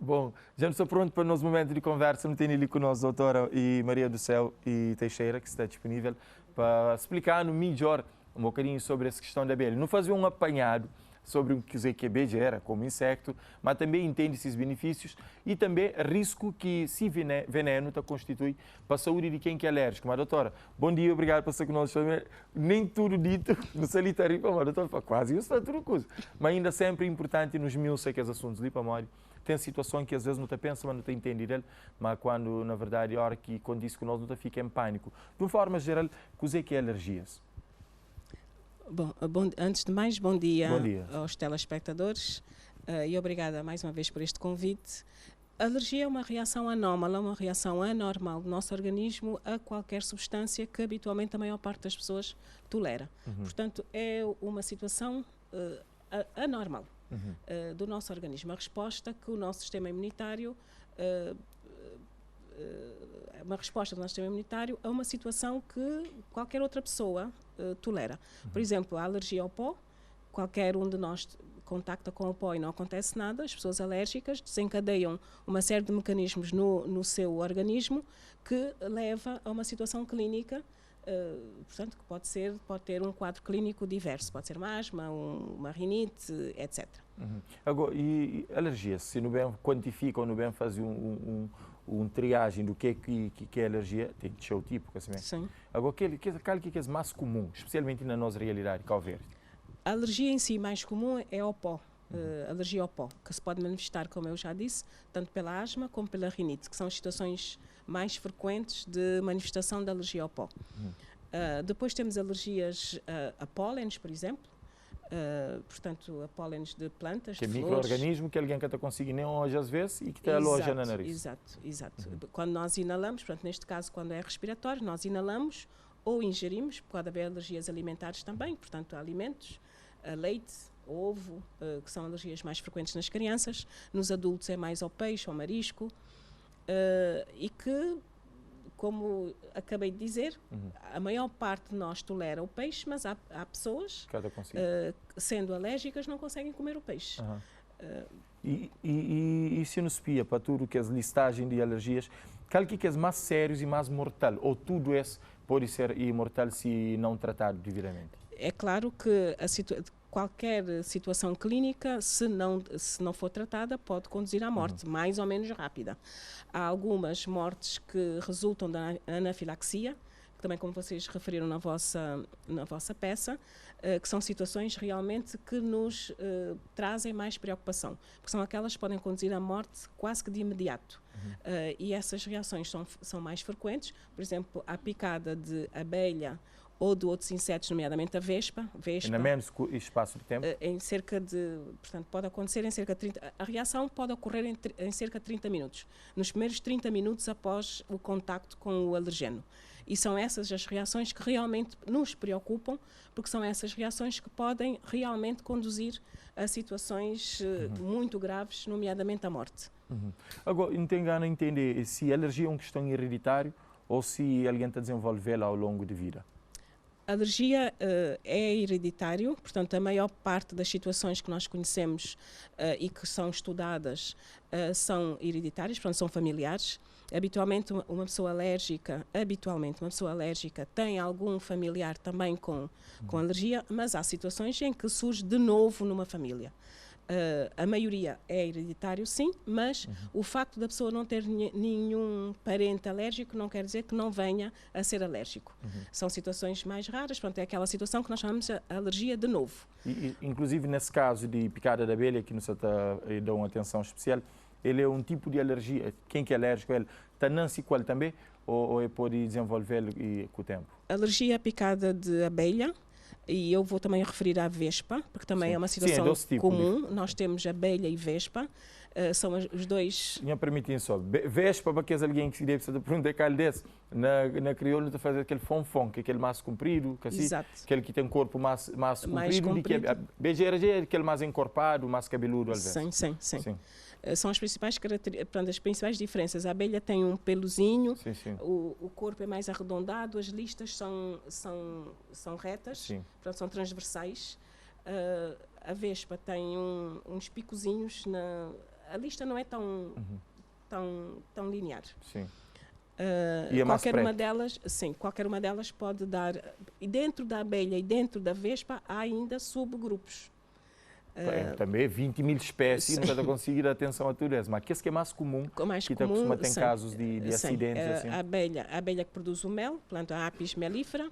Bom, já estou pronto para o nosso momento de conversa. Não tenho ali conosco a doutora e Maria do Céu e Teixeira, que está disponível para explicar melhor um bocadinho sobre essa questão da abelha. Não fazer um apanhado sobre o que a abelha era como inseto, mas também entende esses benefícios e também risco que esse veneno constitui para a saúde de quem é alérgico. Mas, doutora, bom dia, obrigado por estar conosco. Nem tudo dito no salitário, mas, doutora, quase isso está tudo coisa. Mas ainda sempre é importante nos miúços aqueles assuntos ali para morrer. Tem situações que às vezes não te pensa, mas não te entende dele, mas quando, na verdade, a hora que quando diz que nós não te fica em pânico. De uma forma geral, o que é alergias? Bom, antes de mais, bom dia aos telespectadores e obrigada mais uma vez por este convite. A alergia é uma reação anómala, uma reação anormal do nosso organismo a qualquer substância que habitualmente a maior parte das pessoas tolera. Portanto, é uma situação anormal do nosso organismo. A resposta que o nosso sistema imunitário uma resposta do nosso sistema imunitário a uma situação que qualquer outra pessoa tolera. Por exemplo, a alergia ao pó, qualquer um de nós contacta com o pó e não acontece nada, as pessoas alérgicas desencadeiam uma série de mecanismos no seu organismo que leva a uma situação clínica, portanto, que pode ter um quadro clínico diverso, pode ser uma asma, uma rinite, etc. Agora, e alergias, se não bem quantifica ou não bem faz um triagem do que é alergia, tem de seu tipo, assim. Sim. Agora, que é mais comum, especialmente na nossa realidade, Cabo Verde? A alergia em si mais comum é ao pó, alergia ao pó, que se pode manifestar, como eu já disse, tanto pela asma como pela rinite, que são as situações mais frequentes de manifestação da alergia ao pó. Depois temos alergias a pólenes, por exemplo, portanto, a pólenes de plantas, que de é flores. Micro-organismo que alguém que não consegue nem hoje às vezes e que está aloja na nariz. Exato. Quando nós inalamos, portanto, neste caso, quando é respiratório, nós inalamos ou ingerimos, pode haver alergias alimentares também, portanto, a alimentos, a leite, ovo, que são alergias mais frequentes nas crianças. Nos adultos é mais ao peixe, ao marisco, e que, como acabei de dizer, a maior parte de nós tolera o peixe, mas há pessoas, sendo alérgicas, não conseguem comer o peixe. E se não espia para tudo que é listagem de alergias, qual que é mais sérios e mais mortal? Ou tudo isso pode ser imortal se não tratado devidamente? É claro que qualquer situação clínica, se não for tratada, pode conduzir à morte, mais ou menos rápida. Há algumas mortes que resultam da anafilaxia, que também, como vocês referiram na vossa peça, que são situações realmente que nos trazem mais preocupação, porque são aquelas que podem conduzir à morte quase que de imediato. E essas reações são mais frequentes, por exemplo, a picada de abelha ou de outros insetos, nomeadamente a vespa. Em menos espaço de tempo? Portanto, pode acontecer em cerca de 30... A reação pode ocorrer em cerca de 30 minutos, nos primeiros 30 minutos após o contacto com o alergeno. E são essas as reações que realmente nos preocupam, porque são essas reações que podem realmente conduzir a situações muito graves, nomeadamente a morte. Agora, não tenho ganas de entender se a alergia é uma questão hereditária ou se alguém está desenvolvendo ao longo da vida. A alergia é hereditário, portanto, a maior parte das situações que nós conhecemos e que são estudadas são hereditárias, portanto, são familiares. Habitualmente, uma pessoa alérgica tem algum familiar também com alergia, mas há situações em que surge de novo numa família. A maioria é hereditário, sim, mas o facto da pessoa não ter nenhum parente alérgico não quer dizer que não venha a ser alérgico. São situações mais raras, portanto, é aquela situação que nós chamamos de alergia de novo. Inclusive, nesse caso de picada de abelha, que nos dá uma atenção especial, ele é um tipo de alergia. Quem que é alérgico, ele está não se qual também, ou pode desenvolver com o tempo? Alergia à picada de abelha. E eu vou também referir à vespa, porque também é uma situação comum. Nós temos abelha e vespa, são os dois... Me permitem só, vespa, para que alguém que deve se perguntar qual desse, na crioula está fazendo aquele fonfon, que é aquele mais comprido, que assim, aquele que tem um corpo mais comprido, que a bejeira é aquele mais encorpado, mais cabeludo, às vezes. Sim. São as principais características, as principais diferenças. A abelha tem um peluzinho, o corpo é mais arredondado, as listas são retas, portanto, são transversais. A vespa tem uns picozinhos a lista não é tão linear. Sim. E é mais Qualquer uma preto. delas, sim, qualquer uma delas pode dar. E dentro da abelha e dentro da vespa há ainda subgrupos. Também 20 mil espécies, não está a conseguir a atenção à natureza, mas aquele que é mais comum, que costuma ter casos de acidentes. Assim. A abelha que produz o mel, planta a Apis mellifera,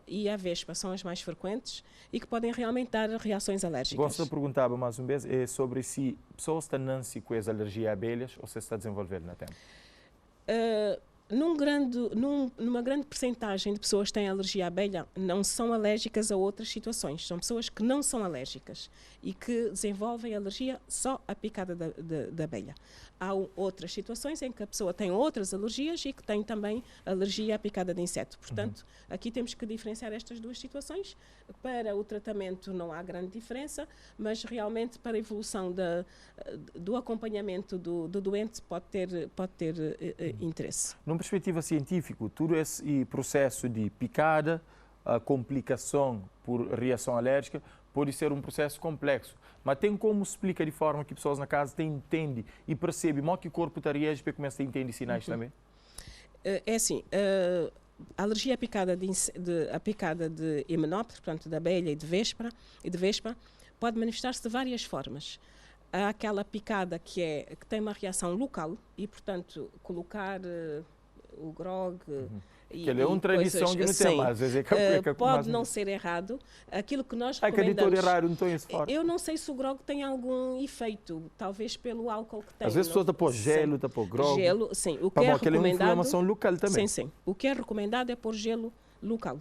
e a vespa são as mais frequentes e que podem realmente dar reações alérgicas. Gosto de perguntar mais uma vez sobre se pessoas estão nascendo com essa alergia a abelhas ou se está desenvolvendo na tempo. Numa grande percentagem de pessoas que têm alergia à abelha não são alérgicas a outras situações. São pessoas que não são alérgicas e que desenvolvem alergia só à picada da abelha. Há outras situações em que a pessoa tem outras alergias e que tem também alergia à picada de inseto. Portanto, aqui temos que diferenciar estas duas situações. Para o tratamento não há grande diferença, mas realmente para a evolução do acompanhamento do doente pode ter interesse. Numa perspectiva científica, todo esse processo de picada, a complicação por reação alérgica, pode ser um processo complexo. Mas tem como explicar de forma que pessoas na casa entendem e percebem como que o corpo está reagindo para começar a entender sinais também? É assim, a alergia à picada de himenóptero, portanto da abelha e de vespa, pode manifestar-se de várias formas. Há aquela picada que tem uma reação local e, portanto, colocar o grog... Que ele é uma tradição que não tem, às vezes pode não ser errado. Aquilo que nós recomendamos... Raro, não tem esse forte. Eu não sei se o grog tem algum efeito, talvez pelo álcool que tem. Às vezes a pessoa está por gelo, está por grog. Gelo, sim. O que é recomendado... uma inflamação local também. Sim. O que é recomendado é pôr gelo local.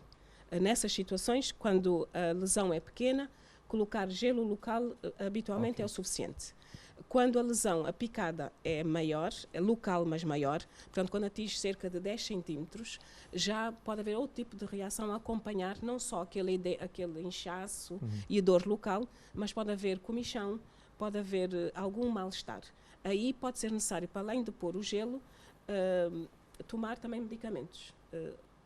Nessas situações, quando a lesão é pequena, colocar gelo local habitualmente é o suficiente. Quando a lesão, a picada é maior, é local, mas maior, portanto, quando atinge cerca de 10 centímetros, já pode haver outro tipo de reação a acompanhar, não só aquele inchaço e dor local, mas pode haver comichão, pode haver algum mal-estar. Aí pode ser necessário, para além de pôr o gelo, tomar também medicamentos.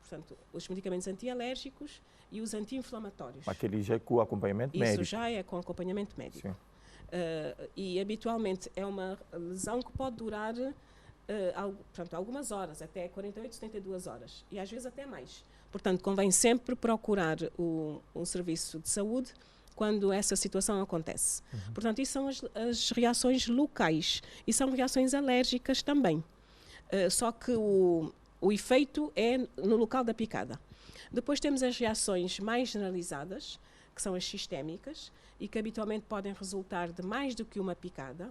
Portanto, os medicamentos antialérgicos e os anti-inflamatórios. Aquele já é com acompanhamento médico? Isso já é com acompanhamento médico. Sim. E habitualmente é uma lesão que pode durar algumas horas, até 48, 72 horas, e às vezes até mais. Portanto, convém sempre procurar um serviço de saúde quando essa situação acontece. Portanto, isso são as reações locais e são reações alérgicas também. Só que o efeito é no local da picada. Depois temos as reações mais generalizadas, que são as sistémicas, e que habitualmente podem resultar de mais do que uma picada,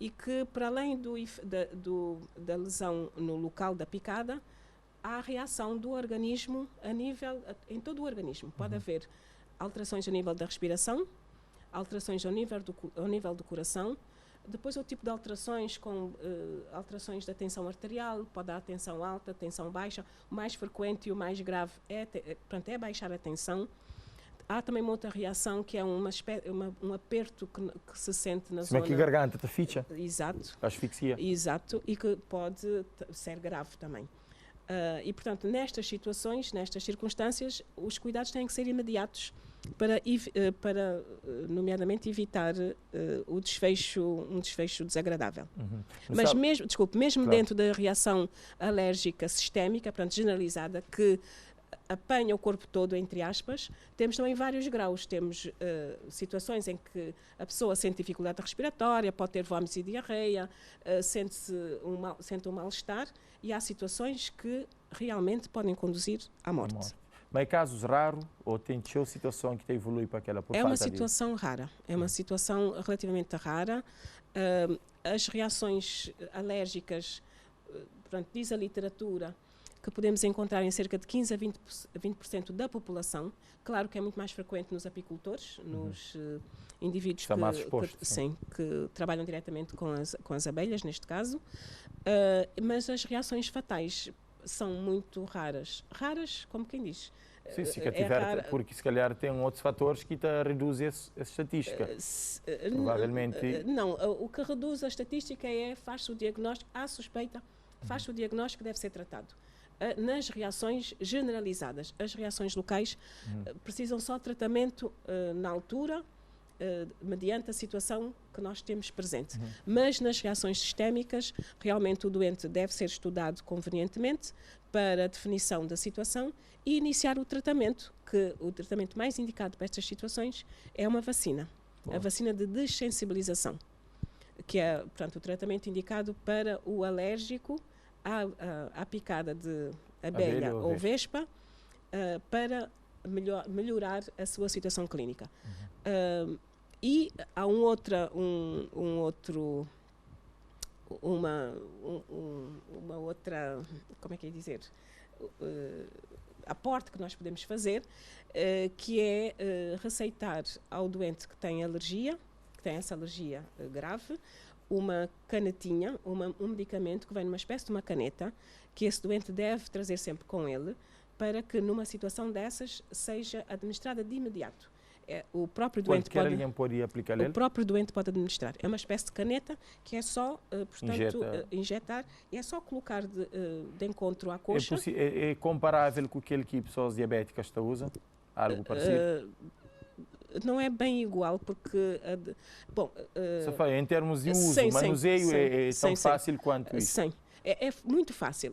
e que, para além da lesão no local da picada, há a reação do organismo em todo o organismo. Pode haver alterações a nível da respiração, alterações ao nível do coração, depois o tipo de alterações com alterações da tensão arterial, pode dar tensão alta, tensão baixa. O mais frequente e o mais grave é baixar a tensão. Há também uma outra reação que é um aperto que se sente na zona... Como é que a garganta te ficha? Exato. Asfixia. Exato, e que pode ser grave também. E, portanto, nestas situações, nestas circunstâncias, os cuidados têm que ser imediatos para nomeadamente, evitar um desfecho desagradável. Mas mesmo claro, dentro da reação alérgica sistémica, portanto, generalizada, que apanha o corpo todo, entre aspas, temos também vários graus. Temos situações em que a pessoa sente dificuldade respiratória, pode ter vômitos e diarreia, sente um mal-estar, e há situações que realmente podem conduzir à morte. Mas é casos raros ou tem situação que evolui para aquela por É uma situação rara, é uma situação relativamente rara. As reações alérgicas, portanto, diz a literatura, que podemos encontrar em cerca de 15 a 20% da população. Claro que é muito mais frequente nos apicultores, nos indivíduos que trabalham diretamente com as abelhas, neste caso. Mas as reações fatais são muito raras. Raras, como quem diz. Sim, se tiver, porque se calhar tem outros fatores que reduzem essa estatística. Provavelmente. Não, o que reduz a estatística faz-se o diagnóstico, há suspeita, faz-se o diagnóstico que deve ser tratado. Nas reações generalizadas, as reações locais precisam só de tratamento na altura mediante a situação que nós temos presente. Mas nas reações sistémicas, realmente o doente deve ser estudado convenientemente para a definição da situação e iniciar o tratamento, que o tratamento mais indicado para estas situações é uma vacina. A vacina de dessensibilização, que é, portanto, o tratamento indicado para o alérgico à picada de abelha ou vespa, para melhorar a sua situação clínica. E há uma outra, como é que é dizer, aporte que nós podemos fazer, que é receitar ao doente que tem alergia, que tem essa alergia grave, uma canetinha, um medicamento que vem numa espécie de uma caneta, que esse doente deve trazer sempre com ele, para que numa situação dessas seja administrada de imediato. O próprio doente pode aplicar ele? O próprio doente pode administrar. É uma espécie de caneta que é só, portanto, injetar, e é só colocar de encontro à coxa. É comparável com aquele que pessoas diabéticas usam? Algo parecido? Não é bem igual, porque... em termos de uso, manuseio é tão fácil quanto isso? Sim. É muito fácil.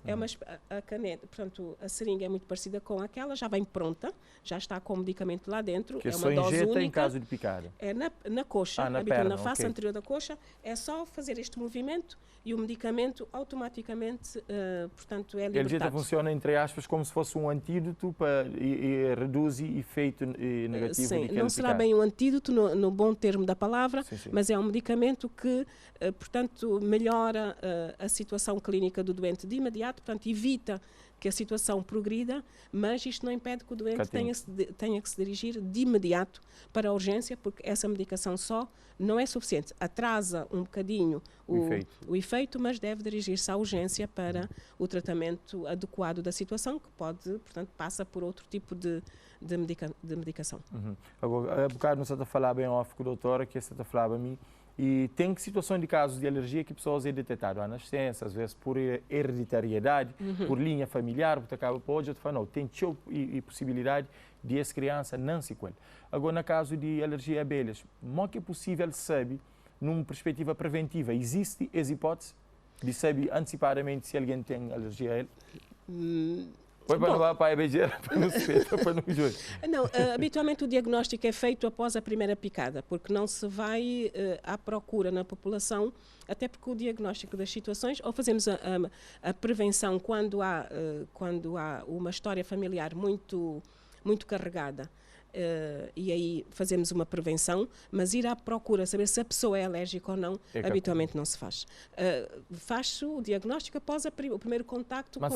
A caneta, portanto, a seringa é muito parecida com aquela, já vem pronta, já está com o medicamento lá dentro. Que é uma dose única. em caso de picada? É na coxa, na face anterior da coxa. É só fazer este movimento e o medicamento automaticamente, portanto, é libertado. Ele funciona, entre aspas, como se fosse um antídoto e reduz o efeito negativo. Sim, não será bem um antídoto no bom termo da palavra, mas é um medicamento que, portanto, melhora a situação clínica do doente de imediato, portanto, evita que a situação progrida, mas isto não impede que o doente tenha que se dirigir de imediato para a urgência, porque essa medicação só não é suficiente. Atrasa um bocadinho o efeito, mas deve dirigir-se à urgência para o tratamento adequado da situação, que pode, portanto, passa por outro tipo de medicação. Agora, há bocado não se está a falar bem off com a doutora, que você está a falar para mim, e tem situações de casos de alergia que pessoas é detectado à nascença, às vezes por hereditariedade, por linha familiar, porque acaba pode falar, não, tem e possibilidade de essa criança não se colhe. Agora, no caso de alergia a abelhas, como é possível saber, numa perspectiva preventiva, existe essa hipótese de saber antecipadamente se alguém tem alergia a ele? Foi para não para a bejeira, para não se para não jogar. Não, habitualmente o diagnóstico é feito após a primeira picada, porque não se vai à procura na população, até porque o diagnóstico das situações, ou fazemos a prevenção quando há uma história familiar muito carregada, e aí fazemos uma prevenção, mas ir à procura, saber se a pessoa é alérgica ou não, habitualmente não se faz. Faz-se o diagnóstico após o primeiro contacto com...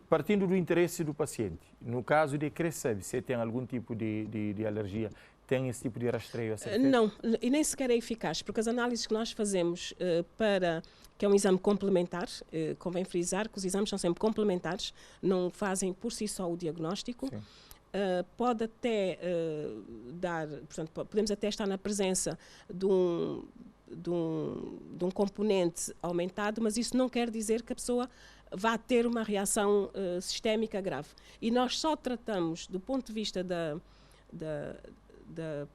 Partindo do interesse do paciente, no caso de querer saber se tem algum tipo de alergia, tem esse tipo de rastreio a ser feito? Não, e nem sequer é eficaz, porque as análises que nós fazemos que é um exame complementar, convém frisar que os exames são sempre complementares, não fazem por si só o diagnóstico. Pode até portanto, podemos até estar na presença de um componente aumentado, mas isso não quer dizer que a pessoa vá ter uma reação sistémica grave. E nós só tratamos, do ponto de vista da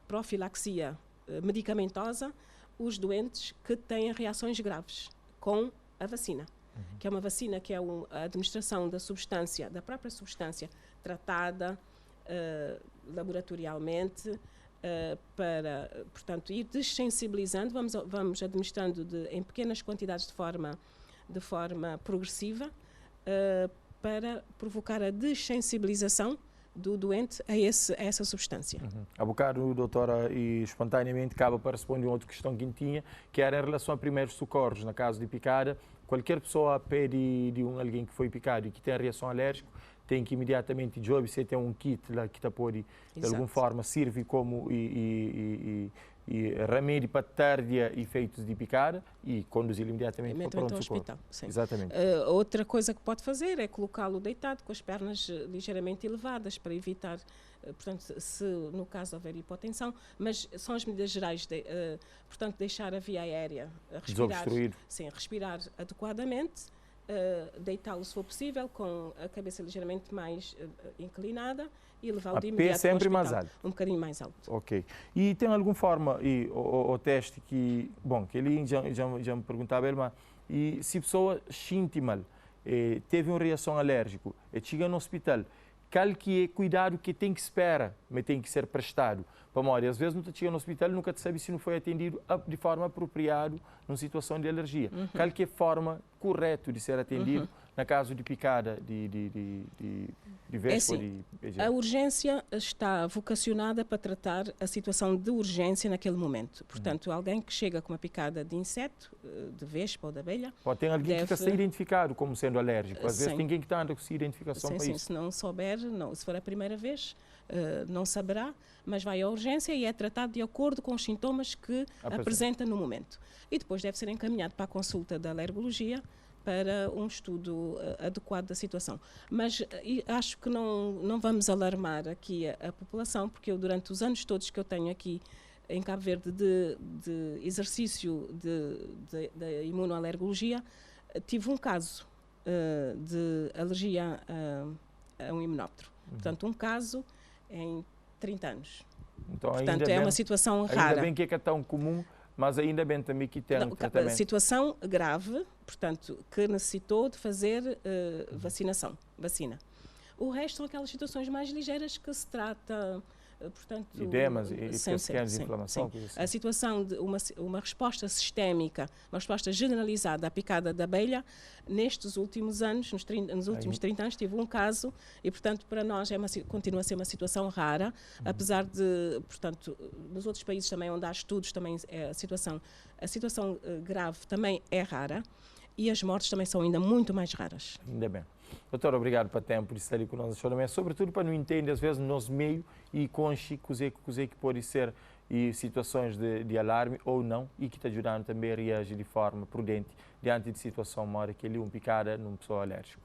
profilaxia medicamentosa, os doentes que têm reações graves com a vacina, que é uma vacina que é a administração da própria substância tratada laboratorialmente, para, portanto, ir dessensibilizando, vamos administrando em pequenas quantidades de forma progressiva, para provocar a dessensibilização do doente a essa substância. Há bocado, doutora, e espontaneamente acaba para responder uma outra questão que tinha, que era em relação a primeiros socorros. Na caso de picada, qualquer pessoa pede de alguém que foi picado e que tem reação alérgica, tem que imediatamente você tem um kit lá que pode de alguma forma servir como remédio para tardia efeitos de picada e conduzir imediatamente para o pronto-socorro. Exatamente. Outra coisa que pode fazer é colocá-lo deitado com as pernas ligeiramente elevadas para evitar, portanto, se no caso houver hipotensão, mas são as medidas gerais, portanto, deixar a via aérea respirar adequadamente, deitá-lo, se for possível, com a cabeça ligeiramente mais inclinada e levá-lo A de pé imediato sempre para o mais hospital. alto. Um bocadinho mais alto. Ok. E tem alguma forma, o teste que, bom, que ele já me perguntava, ele, mas, e se a pessoa sente mal, teve uma reação alérgica, e chega no hospital, qual que é cuidado que tem que esperar, mas tem que ser prestado? Para às vezes não chega no hospital e nunca te sabe se não foi atendido de forma apropriada numa situação de alergia. Qual que é a forma correta de ser atendido na caso de picada de vespa ou de BG? A urgência está vocacionada para tratar a situação de urgência naquele momento. Portanto, alguém que chega com uma picada de inseto, de vespa ou de abelha... Pode ter alguém que está a ser identificado como sendo alérgico. Às vezes tem alguém que está com essa identificação para isso. Se não souber, não. Se for a primeira vez, não saberá, mas vai à urgência e é tratado de acordo com os sintomas que apresenta no momento. E depois deve ser encaminhado para a consulta da alergologia para um estudo adequado da situação. Mas acho que não vamos alarmar aqui a população, porque eu, durante os anos todos que eu tenho aqui em Cabo Verde de exercício de imunoalergologia, tive um caso de alergia a um himenóptero. Portanto, um caso em 30 anos. Então, portanto, é uma situação rara. Ainda bem que é tão comum, mas ainda bem também que tem um tratamento. Situação grave, portanto, que necessitou de fazer vacina. O resto são aquelas situações mais ligeiras que se trata... Portanto, edemas e pequenas inflamações. A situação de uma resposta sistémica, uma resposta generalizada à picada da abelha, nestes últimos anos, nos últimos 30 anos, tive um caso e, portanto, para nós continua a ser uma situação rara, apesar de, portanto, nos outros países também onde há estudos, também a situação grave também é rara e as mortes também são ainda muito mais raras. Ainda bem. Doutor, obrigado pelo tempo por estar ali conosco, sobretudo para não entender, às vezes, no nosso meio e conche que pode ser situações de alarme ou não e que está ajudando também a reagir de forma prudente diante de situação maior que ele picada numa pessoa alérgica.